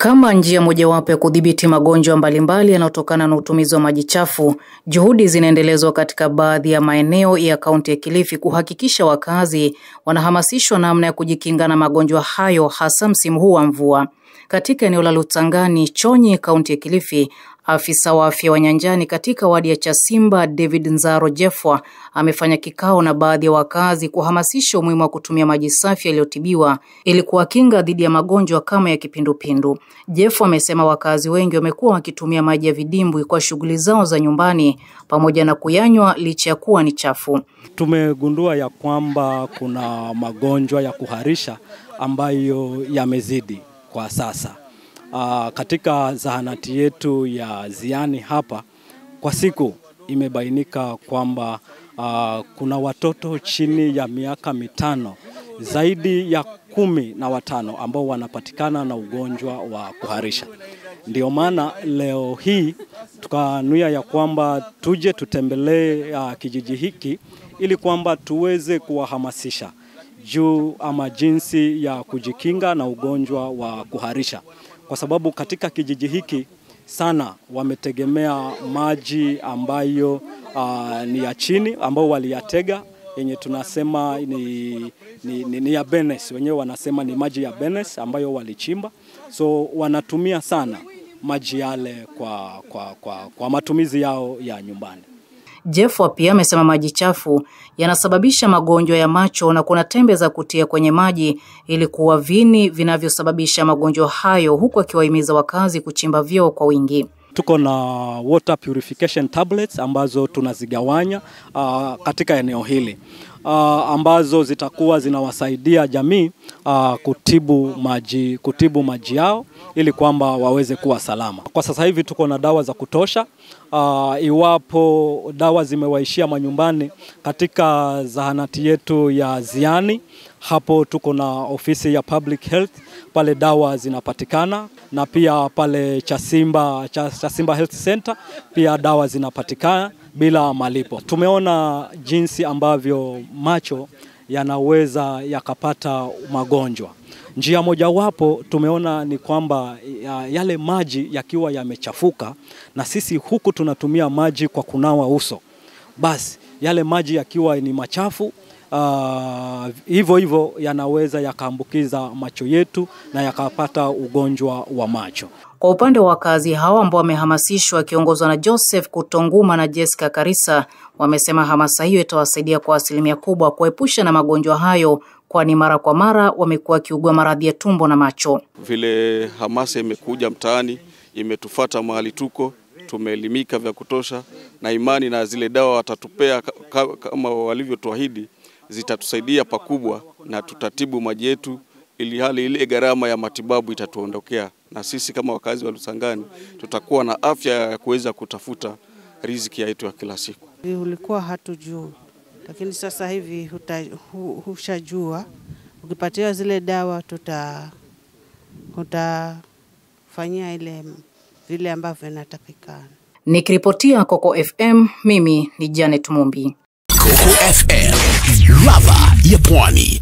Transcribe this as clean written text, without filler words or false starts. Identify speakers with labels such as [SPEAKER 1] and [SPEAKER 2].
[SPEAKER 1] Kama njia mojawapo ya kudhibiti magonjwa mbalimbali yanayotokana na utumizi wa maji chafu, juhudi zinaendelezwa katika baadhi ya maeneo ya kaunti ya Kilifi kuhakikisha wakazi wanahamasishwa namna ya kujikinga na magonjwa hayo hasa msimu huu wa mvua. Katika eneo la Lutangani, Chonyi, kaunti ya Kilifi, afisa wa afya wa nyanjani katika wadi ya Chasimba, David Nzaro Jeffwa, amefanya kikao na baadhi ya wakazi kuhamasisha umuhimu wa kutumia maji safi yaliyotibiwa ili kuwakinga dhidi ya magonjwa kama ya kipindupindu. Jeffwa amesema wakazi wengi wamekuwa wakitumia maji ya vidimbwi kwa shughuli zao za nyumbani pamoja na kuyanywa licha ya kuwa ni chafu.
[SPEAKER 2] Tumegundua ya kwamba kuna magonjwa ya kuharisha ambayo yamezidi kwa sasa. Katika zahanati yetu ya Ziani hapa, kwa siku imebainika kwamba kuna watoto chini ya miaka 5 zaidi ya 15 ambao wanapatikana na ugonjwa wa kuharisha. Ndio maana leo hii tukanuia ya kwamba tuje tutembelee kijiji hiki ili kwamba tuweze kuwahamasisha juu ama jinsi ya kujikinga na ugonjwa wa kuharisha. Kwa sababu katika kijiji hiki sana wametegemea maji ambayo ni ya chini, ambao waliyatega, yenye tunasema ni ya Benes. Wenyewe wanasema ni maji ya Benes ambayo walichimba. So wanatumia sana maji yale kwa matumizi yao ya nyumbani.
[SPEAKER 1] Jeffwa pia amesema maji chafu yanasababisha magonjwa ya macho na kuna tembe za kutia kwenye maji ili kuua viini vinavyosababisha magonjwa hayo, huku akiwahimiza wakazi kuchimba vyoo kwa wingi.
[SPEAKER 2] Tuko na water purification tablets ambazo tunazigawanya katika eneo hili, ambazo zitakuwa zinawasaidia jamii kutibu maji yao ili kwamba waweze kuwa salama. Kwa sasa hivi tuko na dawa za kutosha. Iwapo dawa zimewaishia manyumbani, katika zahanati yetu ya Ziani, hapo tuko na ofisi ya public health, pale dawa zinapatikana, na pia pale Chasimba Health Center pia dawa zinapatikana bila malipo. Tumeona jinsi ambavyo macho yanaweza yakapata magonjwa. Njia mojawapo tumeona ni kwamba yale maji yakiwa yamechafuka, na sisi huku tunatumia maji kwa kunawa uso, basi yale maji yakiwa ni machafu, hivyo yanaweza yakaambukiza macho yetu na yakapata ugonjwa wa macho.
[SPEAKER 1] Kwa upande wa wakazi hawa ambao wamehamasishwa kiongozwa na Joseph Kutonguma na Jessica Karisa, wamesema hamasa hiyo itawasaidia kwa asilimia kubwa kuepusha na magonjwa hayo, kwani mara kwa mara wamekuwa wakiugua maradhi ya tumbo na macho.
[SPEAKER 3] Vile hamasa imekuja mtaani, imetufuata mahali tuko, tumeelimika vya kutosha, na imani na zile dawa watatupea kama walivyotuahidi zitatusaidia pakubwa, na tutatibu maji yetu ili hali ile gharama ya matibabu itatuondokea, na sisi kama wakazi wa Lutangani tutakuwa na afya ya kuweza kutafuta riziki yetu ya kila siku.
[SPEAKER 4] Ulikuwa hatujui, lakini sasa hivi hushajua. Ukipatia zile dawa utafanyia ile vile ambavyo inatakikana.
[SPEAKER 1] Nikiripotia Coco FM, mimi ni Janet Mumbi.
[SPEAKER 5] Coco FM, ladha ya Pwani.